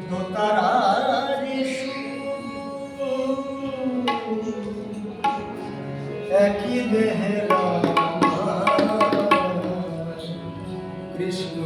দোতারার একই দেহে কৃষ্ণ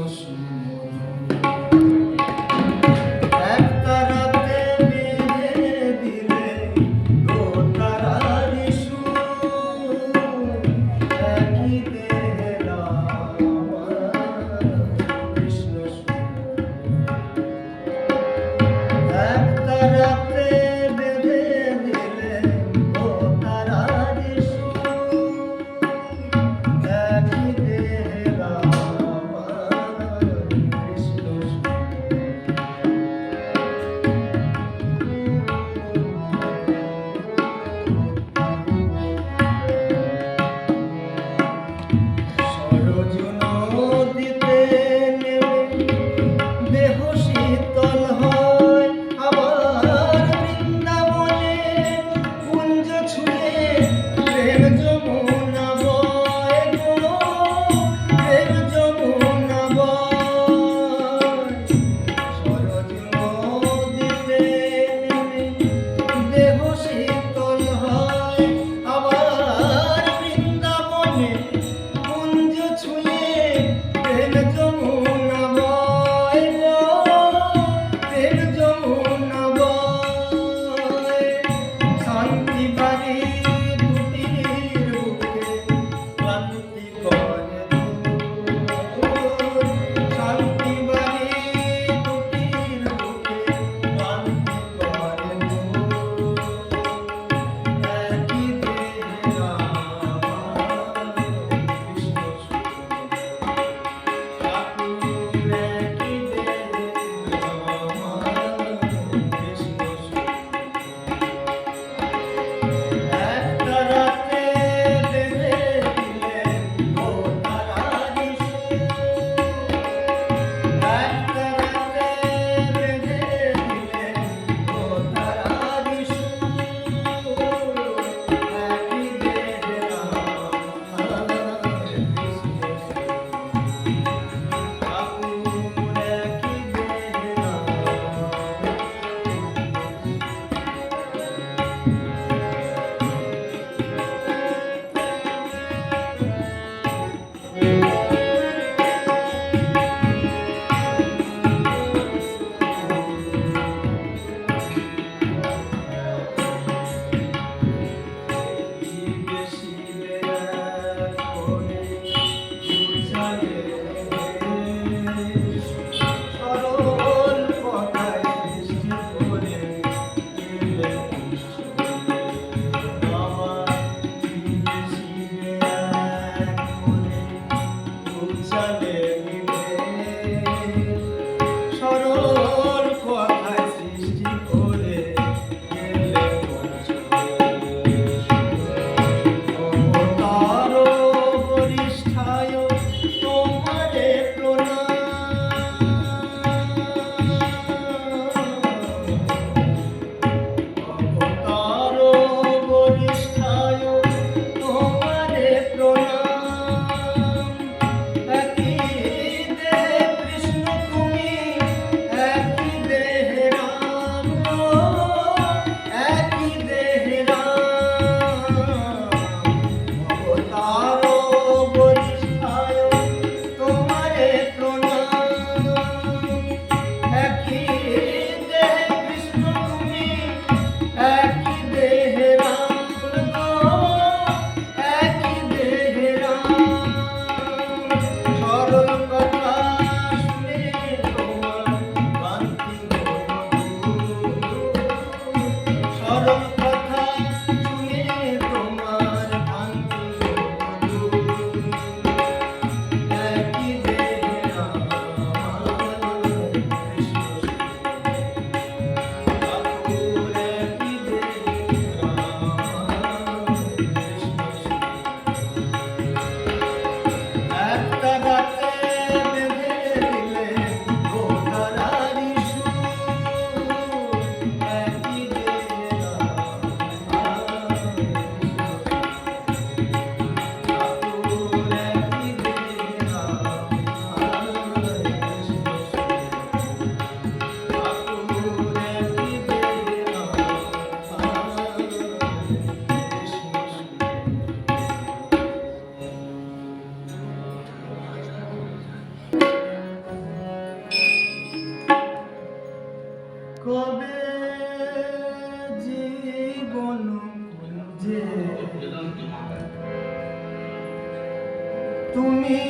কবে জীবন যে তুমি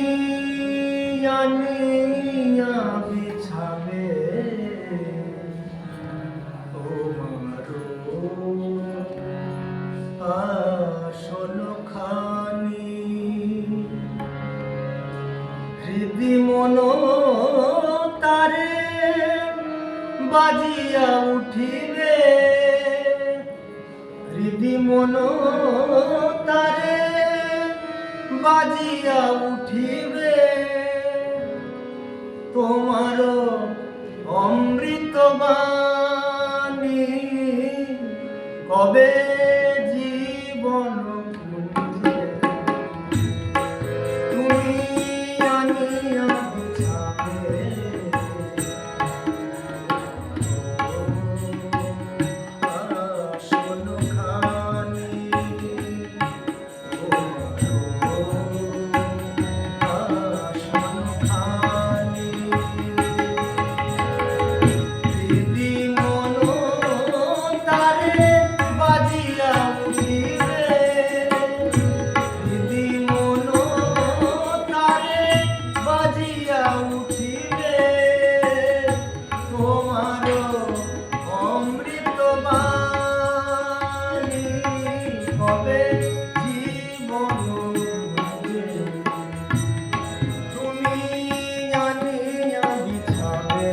আনিয়া বিছাবে আসল খানি হৃদি মন তারে বাজিয়া উঠিবে হৃদি মন তারে বাজিয়া উঠিবে তোমার অমৃত বাণী কবে জীবন তুমি আনিয়া বিছাবে আসল খানি আসল খানি হৃদি মন তারে বাজিয়া উঠিবে হৃদি মন তারে বাজিয়া উঠিবে তোমার অমৃত বাণী কবে জীবন তুমি আনিয়া বিছাবে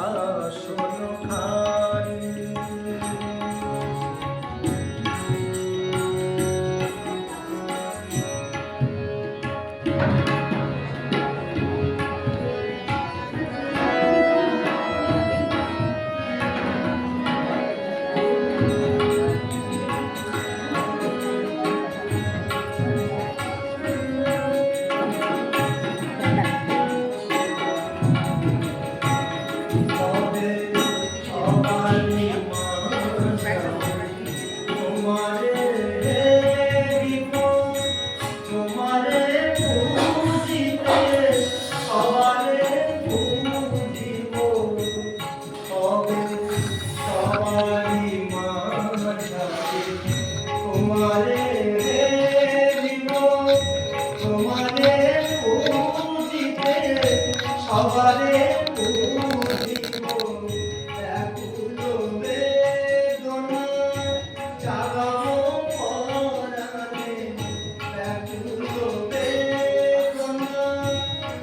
আসল খানি তবে সবারই তোমারে দিব তোমারে বুঝিতে সবারে বুঝিব তবে সবারই মাঝারে তোমারে দিব তোমারে বুঝিতে সবারে বুঝিব ব্যাকুল বেদনা জাগাও পরাণে ব্যাকুল বেদনা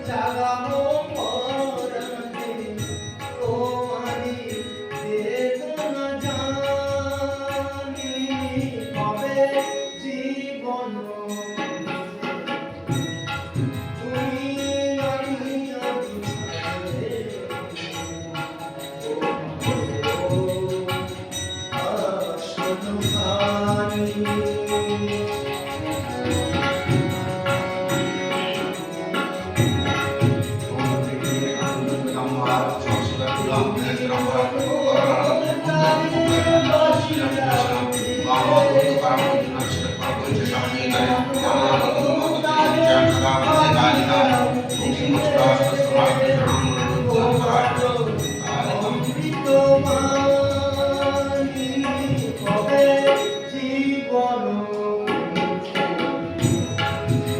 জাগাও পরাণে তোমারি বেদনা জানি কবে জীবন তুমি আনিয়া বিছাবে আসল খানি অমৃত বাণী কবে জীবন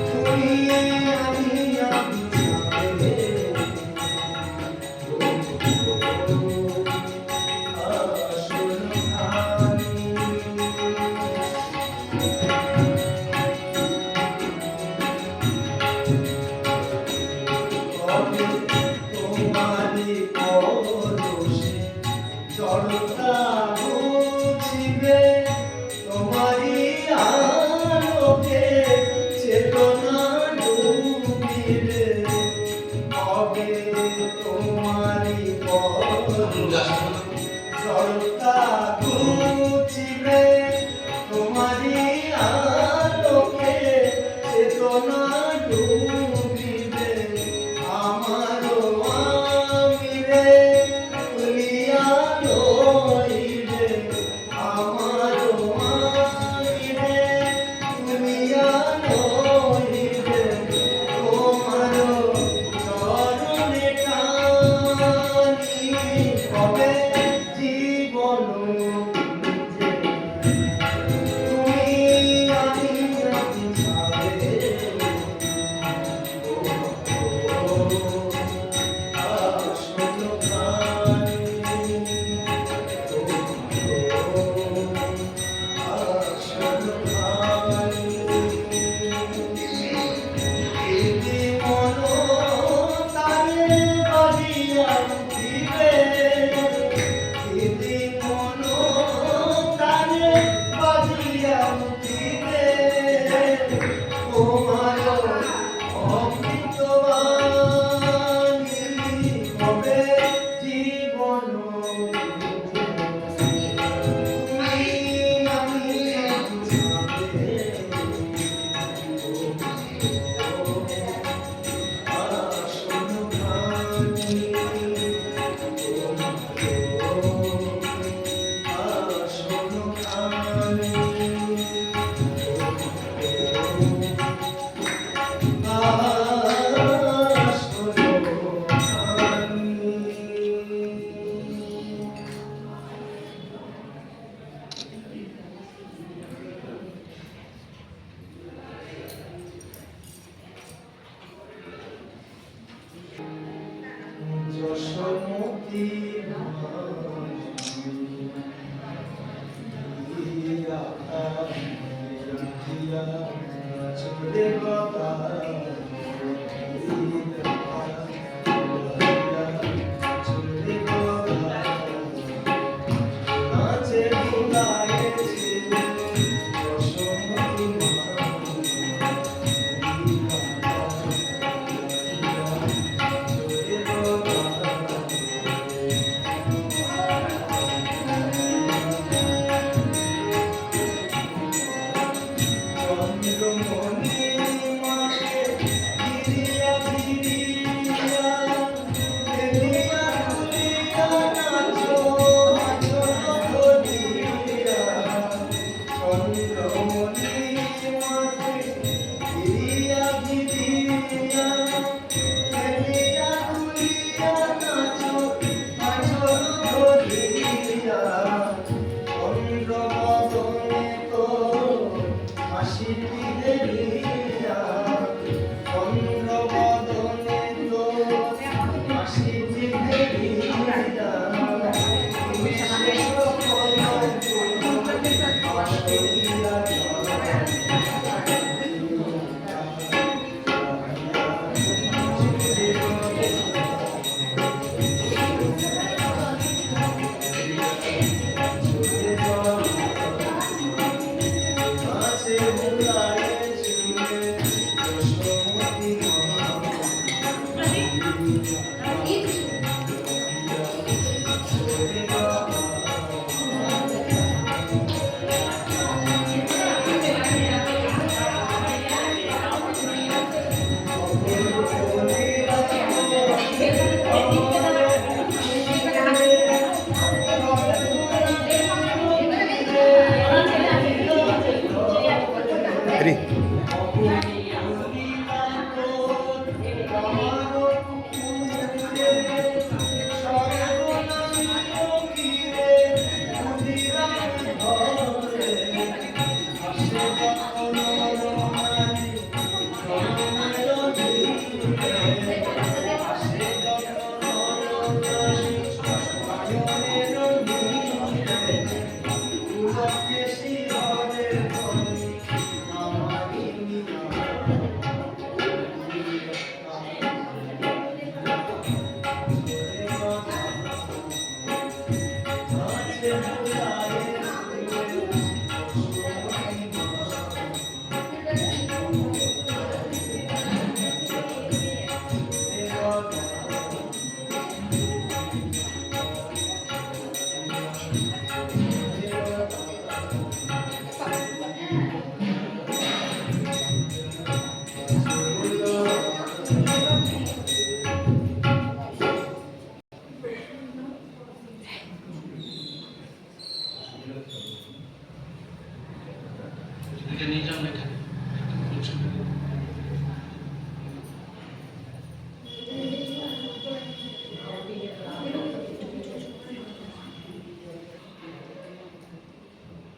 তুমি আনিয়া বিছাবে আসল খানি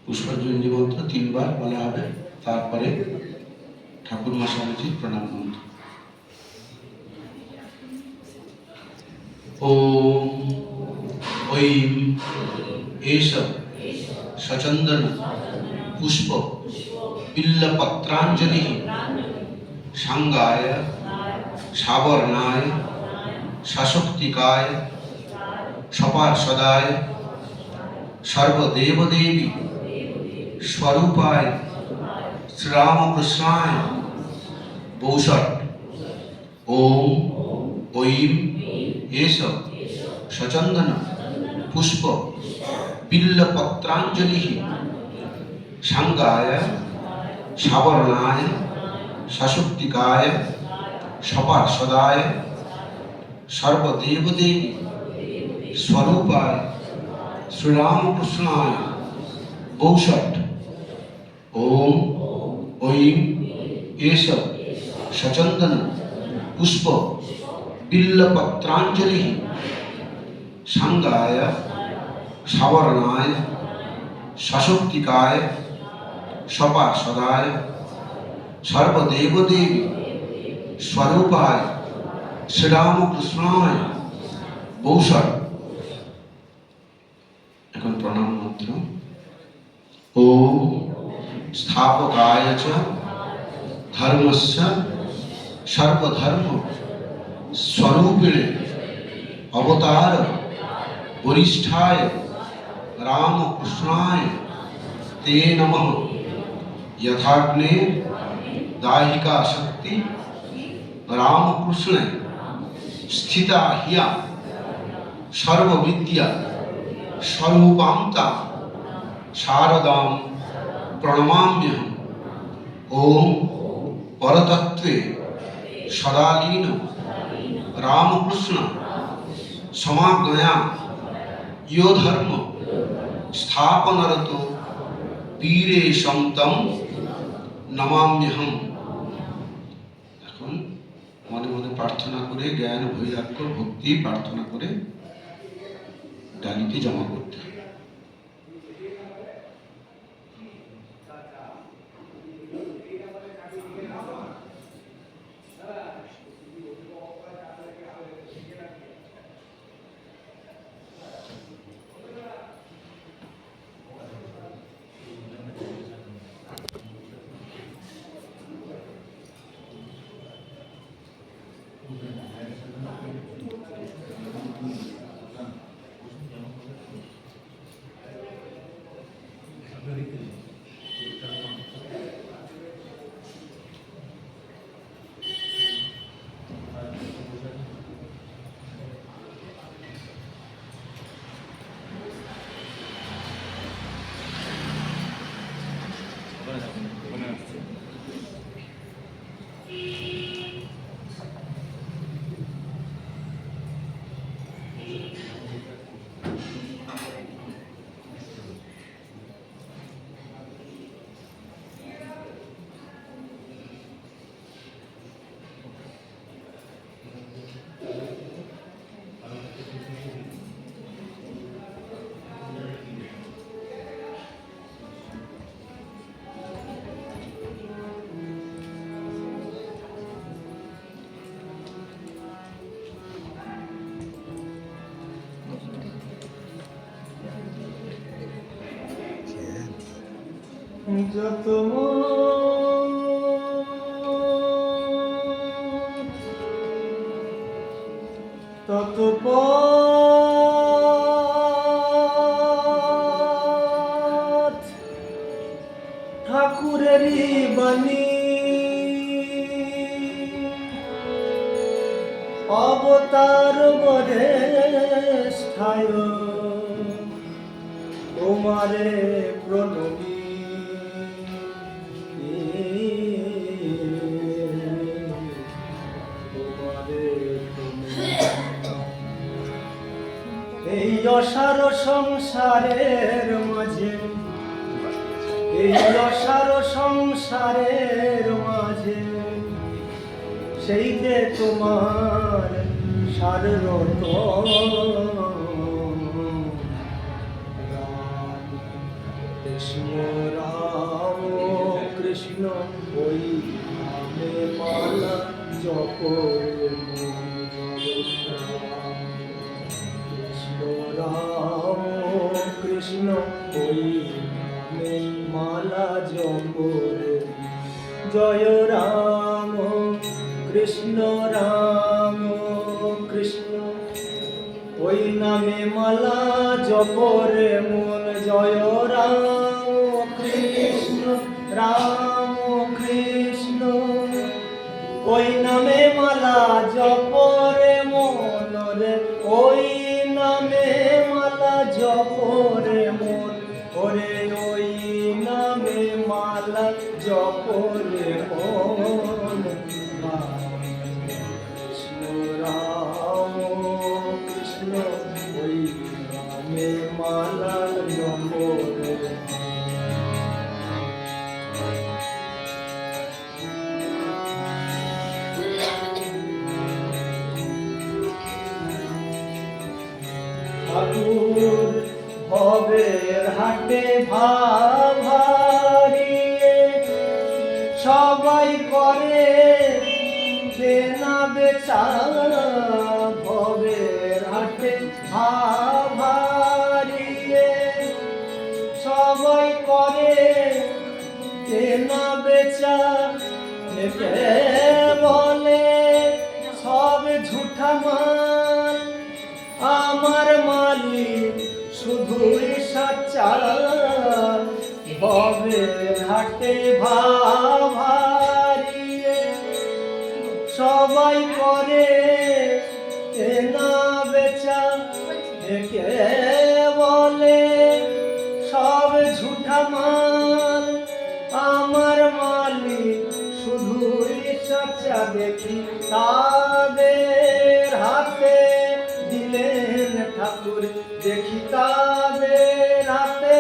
পুষ্পাঞ্জলি মন্ত্র 3 বার বলা হবে, তারপরে ঠাকুর মশাইজির প্রণাম মন্ত্র। ওম ঐম এষ সচন্দন পুষ্প বিল্লপত্রাঞ্জলি সাঙ্গায় সাবর্ণায় সশক্তিকায় সপার্ষদায় সর্বদেবদেবী स्वरूपाय श्रीरामकृष्णाय बौषट ओम ऐं एष सचंदन पुष्प बिल्लपत्रांजलि सांगाय सावर्णाय सशक्तिकाय सपार्षदाय सर्वदेवदेवी स्वरूपाय श्रीरामकृष्णाय बौषट ओम ऐं एष सचंदन पुष्प बिल्लपत्रांजलि सांगाय सावर्णाय सशक्तिकाय सपार्षदाय सर्वदेवदेवी स्वरूपाय श्रीरामकृष्णाय বৌসর। এখন প্রণাম মন্ত্র। ও স্থাপকায় চ ধর্মস্য সর্বধর্ম স্বরূপিণে অবতার বরিষ্ঠায় রামকৃষ্ণায় ते नमः। यथाग्ने दाहिका शक्ति रामकृष्ण स्थिता हिया सर्वविद्या स्वरूपांता शारदां प्रणमाम्यहम्। ओम परतत्वे सदालीन रामकृष्ण समाज्ञया यो धर्म स्थापनरतो পীরে সন্তম নমাম্যহম। এখন মনে মনে প্রার্থনা করে জ্ঞান বৈরাগ্য ভক্তি প্রার্থনা করে ডালিতে জমা করতে হবে। যত তত পথ ঠাকুরেরই বাণী অবতার বরে স্থায় তোমারে প্রণমী। এই অসার সংসারের মাঝে, এই অসার সংসারের মাঝে সেই যে তোমার সাররত কৃষ্ণ রাম কৃষ্ণ ওই নামে মালা জপ রাম কৃষ্ণ ওই নামে মালা জপ জয় রাম কৃষ্ণ ওই নামে মালা জপ রে মন। জয় রাম কৃষ্ণ ওই নামে মালা জপ রে মন রে। ওই নামে মালা জপ রে মন ওরে। ওই নামে মালা জপ রে মন। কৃষ্ণ রাম কৃষ্ণ ওই নামে মালা জপ রে। ঠাকুর ভবের হাটে ভারিয়ে সবাই করে কেনা বেচা। ভবের হাটে ভারিয়ে সবাই করে কেনা বেচা কে বলে সব ঝুঠা মাল আমার মালিক শুধুই সচ্চা ববের হাটে ভারিয়ে সবাই করে কেনা বেচা কে বলে সব ঝুঠা মাল আমার মালিক শুধুই সচ্চা দেখি তাদের হাতে দিলেন ঠাকুর দেখি তাদের হাতে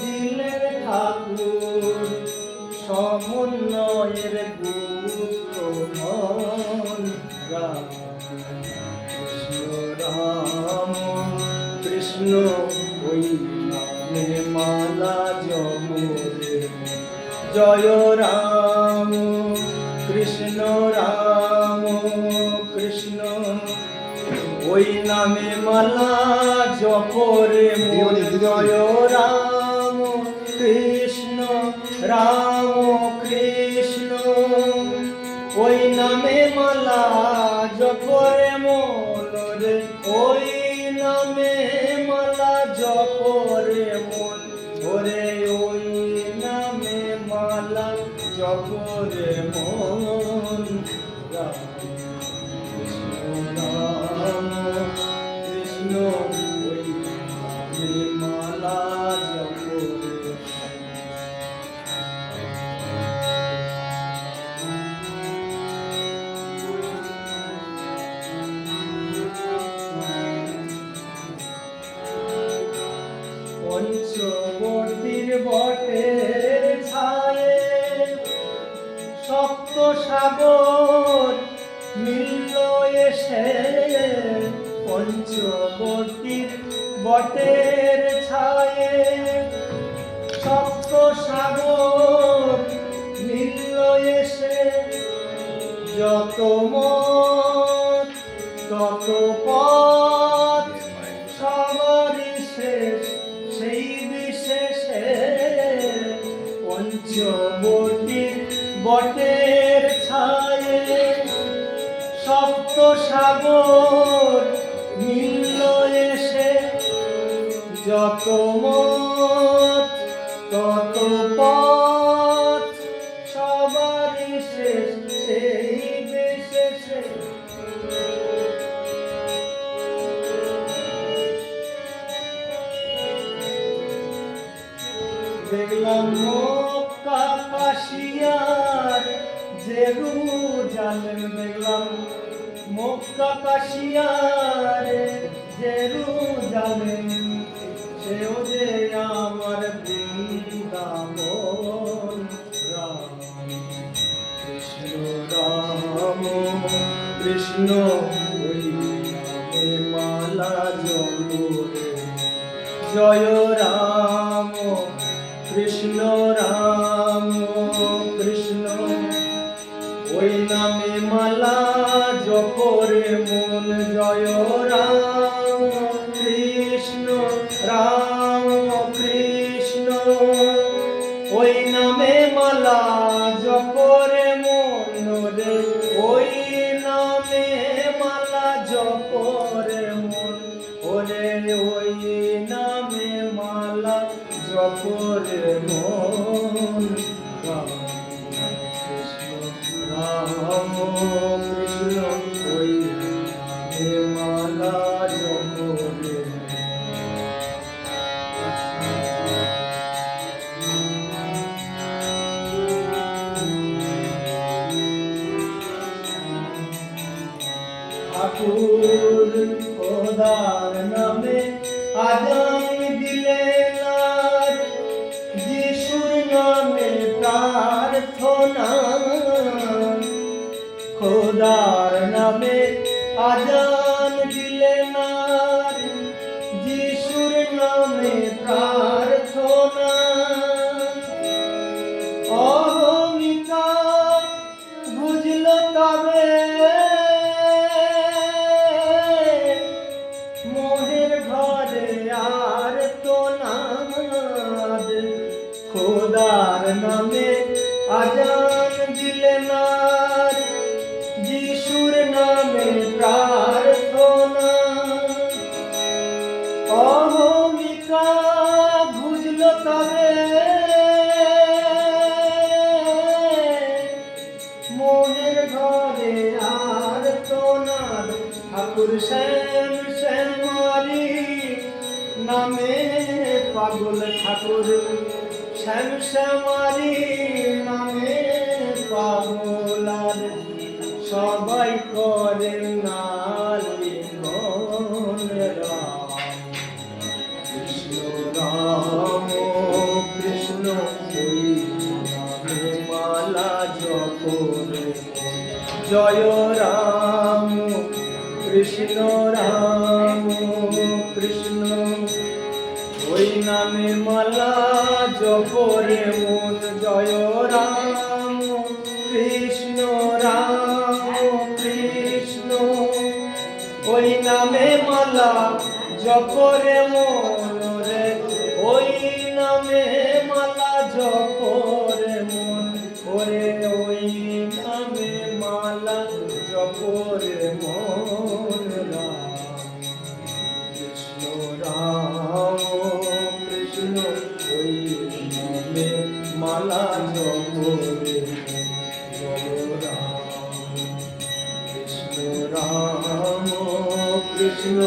দিলেন ঠাকুর সমন্বয়ের গুপ্ত ধন রাম কৃষ্ণ রাম কৃষ্ণ ওই নামে মালা জপরে জয় রাম কৃষ্ণ ওই নামে মালা জপরে মোর জয় রাম কৃষ্ণ ওই নামে মালা জপরে মোর রে ওই নামে মালা জপরে মন ওরে ওই নামে মালা জপরে মন রাম কৃষ্ণ ওই নামে মালা জপরে পঞ্চবর্তীর বটের ছায়ে সপ্ত সাগর মিলল এসে পঞ্চবর্তীর বটের ছায়ে সপ্ত সাগর মিলল এসে যত মত তত পথ সবারই শেষ সেই বিশেষে পঞ্চবর্তীর বটের ছায়ে সপ্ত সাগর মিলল এসে যত মত তত পথ সবারই শেষ সেই বিশেষে দেখলাম মক্কা কাশিয়ার জেরুজালেম দেখলাম মক্কা কাশিয়ার জেরুজালেম সেও যে আমার বৃন্দাবন রাম কৃষ্ণ ওই নামে মালা জপরে জয় রাম কৃষ্ণ ওই নামে মালা জপরে মন জয় রাম কৃষ্ণ ওই নামে মালা জপরে মন রে ওই নামে মালা জপরে মন ওরে ওই নামে মালা জপরে মন রাম কৃষ্ণ ওই নামে মালা জপরে ঠাকুর খোদার নামে আজান দিলেন আর যিশুর নামে প্রার্থনা খোদার নামে আজান দিলেন আর যিশুর নামে প্রার্থনা অহমিকা বুঝল তবে যিশুর নামে প্রার্থনা অহমিকা বুঝল তবে মোহের ঘরে আর তো না ঠাকুর শ্যাম শ্যামারি নামে পাগল ঠাকুর শ্যাম শ্যামারি নামে পাগল আর সবাই করে নালি রাম কৃষ্ণ রাম কৃষ্ণ ওই নামে মালা জপরে জয় রাম কৃষ্ণ ওই নামে মালা জপরে মন জয় রাম কৃষ্ণ ওই নামে মালা জপরে মন রে ওই নামে মালা জপরে মন ওরে ওই নামে মালা জপরে মন রাম কৃষ্ণ ওই নামে মালা জপরে রাম কৃষ্ণ